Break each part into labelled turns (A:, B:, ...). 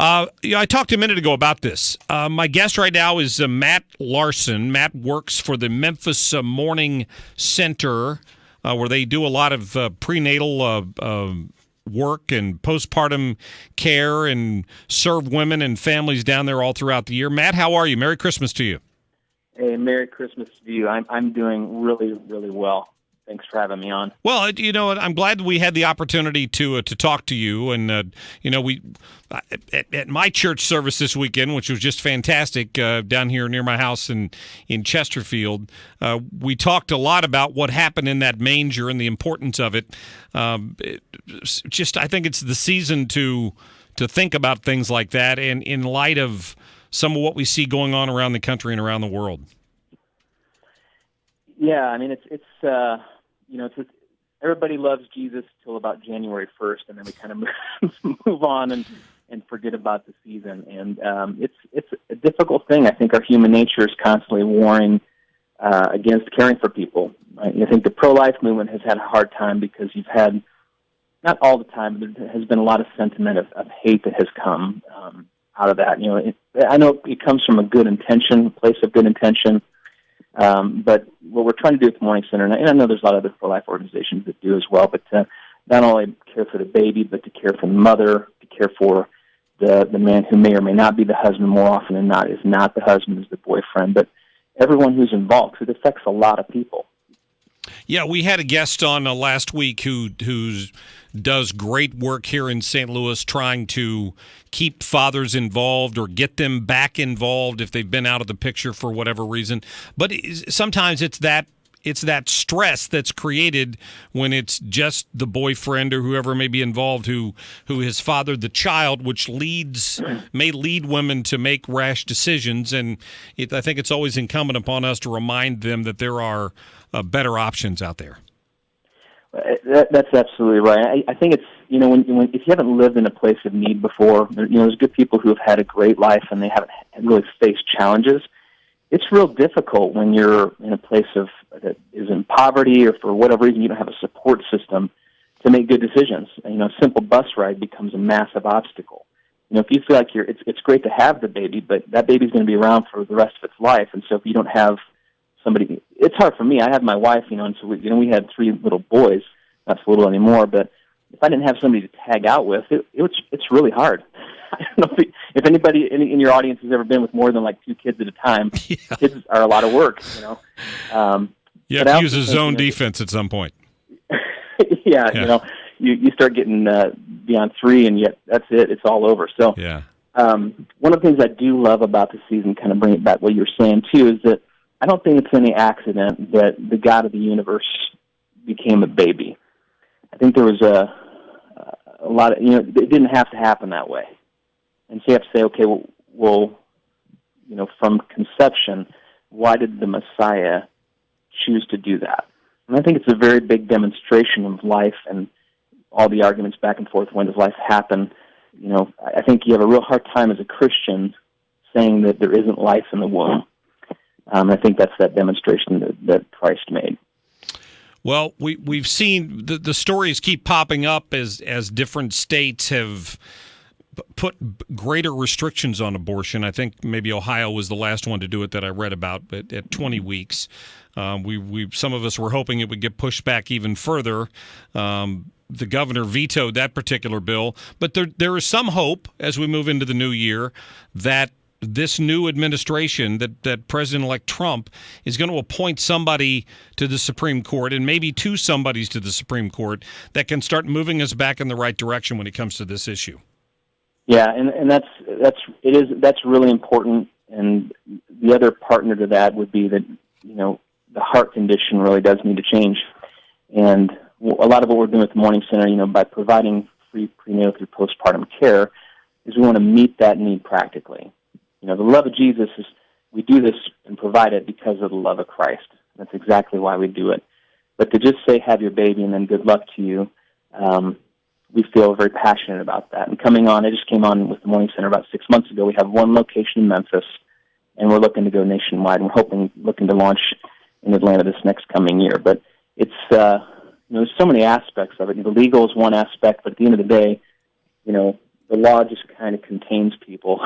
A: I talked a minute ago about this. My guest right now is Matt Larson. Matt works for the Memphis Morning Center, where they do a lot of prenatal work and postpartum care and serve women and families down there all throughout the year. Matt, how are you? Merry Christmas to you.
B: Hey, Merry Christmas to you. I'm doing really, really well. Thanks for having me on.
A: Well, I'm glad we had the opportunity to talk to you. And, we at my church service this weekend, which was just fantastic, down here near my house in Chesterfield, we talked a lot about what happened in that manger and the importance of it. I think it's the season to think about things like that, and in light of some of what we see going on around the country and around the world.
B: Yeah, I mean, it's everybody loves Jesus till about January 1st, and then we kind of move on and forget about the season. And it's a difficult thing. I think our human nature is constantly warring against caring for people. Right? I think the pro-life movement has had a hard time because you've had, not all the time, but there has been a lot of sentiment of hate that has come out of that. I know it comes from a good intention, a place of good intention. But what we're trying to do at the Morning Center, and I know there's a lot of other pro-life organizations that do as well, but not only care for the baby, but to care for the mother, to care for the man who may or may not be the husband, more often than not is not the husband, is the boyfriend, but everyone who's involved, because it affects a lot of people.
A: Yeah, we had a guest on last week who does great work here in St. Louis trying to keep fathers involved or get them back involved if they've been out of the picture for whatever reason. But sometimes it's that stress that's created when it's just the boyfriend or whoever may be involved who has fathered the child, which may lead women to make rash decisions. And I think it's always incumbent upon us to remind them that there are better options out there.
B: That's absolutely right. I think it's, when if you haven't lived in a place of need before, there's good people who have had a great life and they haven't really faced challenges. It's real difficult when you're in a place that is in poverty or for whatever reason you don't have a support system to make good decisions. A simple bus ride becomes a massive obstacle. If you feel like it's great to have the baby, but that baby's going to be around for the rest of its life, and so if you don't have somebody, it's hard for me. I have my wife, and so we had 3 little boys, not so little anymore, but if I didn't have somebody to tag out with, it's really hard. I don't know if anybody in your audience has ever been with more than like 2 kids at a time. Yeah. Kids are a lot of work,
A: You have to use a zone defense at some point.
B: Yeah. You start getting beyond 3, and yet that's it. It's all over. So,
A: yeah.
B: One of the things I do love about the season, kind of bring it back what you were saying too, is that I don't think it's any accident that the God of the universe became a baby. I think there was a lot of, it didn't have to happen that way. And so you have to say, okay, well, from conception, why did the Messiah choose to do that? And I think it's a very big demonstration of life and all the arguments back and forth, when does life happen? I think you have a real hard time as a Christian saying that there isn't life in the womb. I think that's that demonstration that Christ made.
A: Well, we've seen the stories keep popping up as different states have put greater restrictions on abortion. I think maybe Ohio was the last one to do it that I read about, but at 20 weeks. Some of us were hoping it would get pushed back even further. The governor vetoed that particular bill, but there is some hope as we move into the new year that this new administration, that President-elect Trump is going to appoint somebody to the Supreme Court, and maybe 2 somebodies to the Supreme Court, that can start moving us back in the right direction when it comes to this issue.
B: Yeah, and that's really important. And the other partner to that would be that the heart condition really does need to change. And a lot of what we're doing at the Morning Center, by providing free prenatal through postpartum care, is we want to meet that need practically. The love of Jesus is, we do this and provide it because of the love of Christ. That's exactly why we do it. But to just say, have your baby and then good luck to you, we feel very passionate about that. And I just came on with the Morning Center about 6 months ago. We have 1 location in Memphis, and we're looking to go nationwide. And we're looking to launch in Atlanta this next coming year. But it's, there's so many aspects of it. The legal is one aspect, but at the end of the day, the the law just kind of contains people,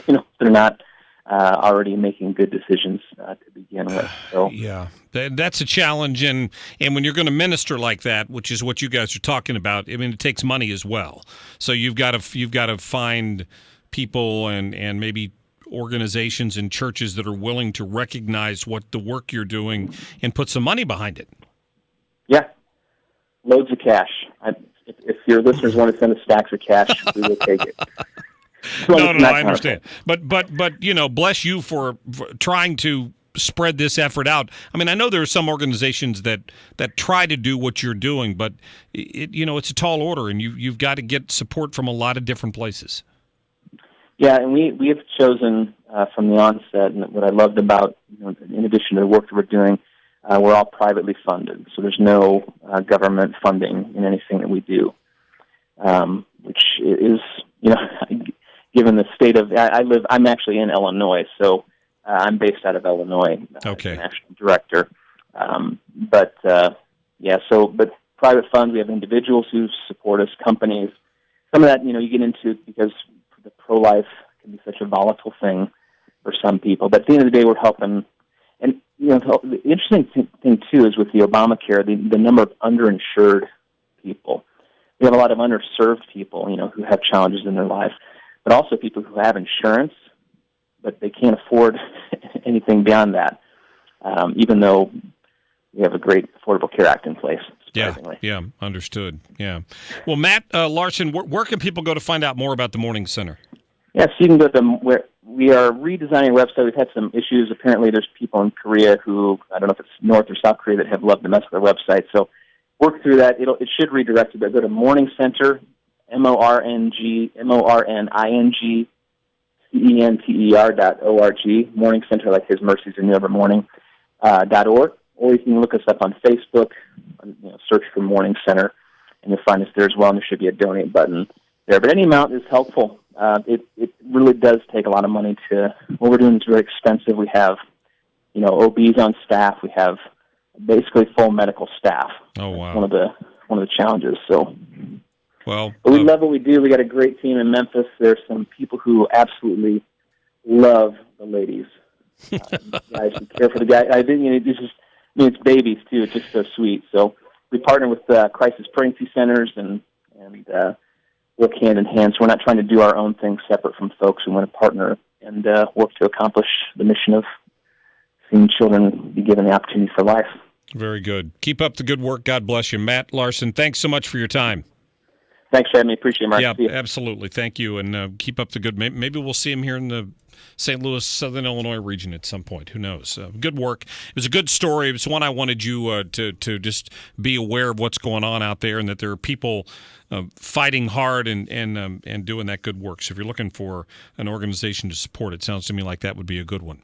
B: they're not already making good decisions to begin with. So
A: yeah, that's a challenge, and when you're going to minister like that, which is what you guys are talking about, I mean, it takes money as well. So you've got to find people and maybe organizations and churches that are willing to recognize what the work you're doing and put some money behind it.
B: Yeah, loads of cash. If your listeners want to send us stacks of cash, we will take it.
A: No, I understand. But bless you for trying to spread this effort out. I mean, I know there are some organizations that try to do what you're doing, but it's a tall order, and you've got to get support from a lot of different places.
B: Yeah, and we have chosen from the onset, and what I loved about, in addition to the work that we're doing, we're all privately funded, so there's no government funding in anything that we do, which is, given the state of, I'm actually in Illinois, so I'm based out of Illinois.
A: Okay.
B: National director. But private funds, we have individuals who support us, companies. Some of that, you get into because the pro-life can be such a volatile thing for some people. But at the end of the day, we're helping. And, the interesting thing, too, is with the Obamacare, the number of underinsured people. We have a lot of underserved people, who have challenges in their life, but also people who have insurance, but they can't afford anything beyond that, even though we have a great Affordable Care Act in place.
A: Yeah, understood. Yeah. Well, Matt Larson, where can people go to find out more about the Morning Center?
B: Yeah, so you can go to where we are redesigning a website. We've had some issues. Apparently, there's people in Korea who, I don't know if it's North or South Korea, that have loved to mess with our website. So work through that. It should redirect you, but go to Morning Center, morningcenter.org, Morning Center, like His Mercies are New every morning, .org, or you can look us up on Facebook, search for Morning Center, and you'll find us there as well, and there should be a donate button there. But any amount is helpful. It really does take a lot of money what we're doing is very expensive. We have, OBs on staff. We have basically full medical staff.
A: Oh, wow.
B: That's one of the challenges, so...
A: Well,
B: but we love what we do. We got a great team in Memphis. There's some people who absolutely love the ladies. Guys who care for the guy. I think it's babies too. It's just so sweet. So we partner with crisis pregnancy centers and work hand in hand. So we're not trying to do our own thing separate from folks. We want to partner and work to accomplish the mission of seeing children be given the opportunity for life.
A: Very good. Keep up the good work. God bless you, Matt Larson. Thanks so much for your time.
B: Thanks for having me. Appreciate it, Mark.
A: Yeah, absolutely. Thank you, and keep up the good. Maybe we'll see him here in the St. Louis, Southern Illinois region at some point. Who knows? Good work. It was a good story. It was one I wanted you to just be aware of what's going on out there, and that there are people fighting hard and doing that good work. So if you're looking for an organization to support, it sounds to me like that would be a good one.